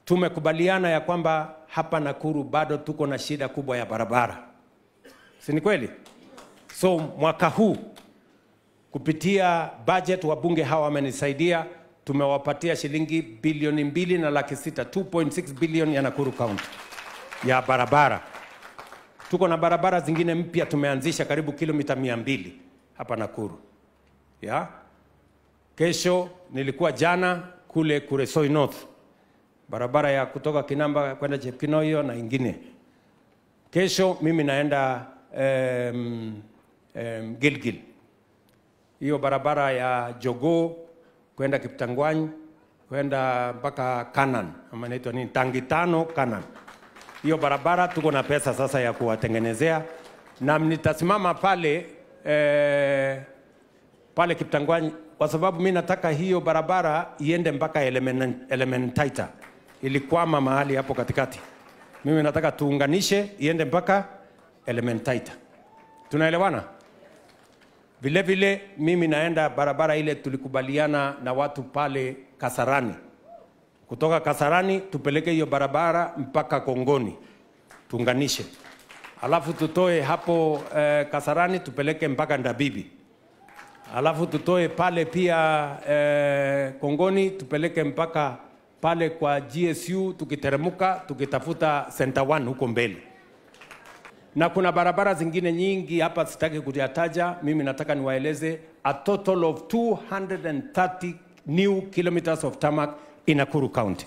tumekubaliana ya kwamba hapa Nakuru bado tuko na shida kubwa ya barabara. Si ni kweli? So mwaka huu kupitia budget wabunge hawa wamenisaidia, tumewapatia shilingi bilioni 2.6, 2.6 billion ya Nakuru County ya barabara. Tuko na barabara zingine mpya tumeanzisha karibu kilomita 200 hapa Nakuru. Ya? Kesho nilikuwa jana kule Kuresoi North. Barabara ya kutoka Kinamba kwenda Chepkinoyo na ingine. Kesho mimi naenda Gilgil. Hiyo barabara ya Jogoo kwenda Kiptangwany kwenda mpaka Kanan, ama inaitwa nini, Tangitano Kanan. Hiyo barabara tuko na pesa sasa ya kuwatengenezea, na nitasimama pale pale Kiptangwany kwa sababu mimi nataka hiyo barabara iende mpaka Elementaita. Ilikwama mahali hapo katikati. Mimi nataka tuunganishe iende mpaka Elementaita. Tunaelewana? Vile vile mimi naenda barabara ile tulikubaliana na watu pale Kasarani. Kutoka Kasarani tupeleke hiyo barabara mpaka Kongoni. Tuunganishe. Alafu tutoe hapo Kasarani tupeleke mpaka Ndabibi. Alafu tutoe pale pia Kongoni tupeleke mpaka pale kwa GSU, tukiteremuka tukitafuta Center 1 huko mbele. Na kuna barabara zingine nyingi hapa sitaki kuyataja. Mimi nataka niwaeleze a total of 230 new kilometers of tarmac in Nakuru County.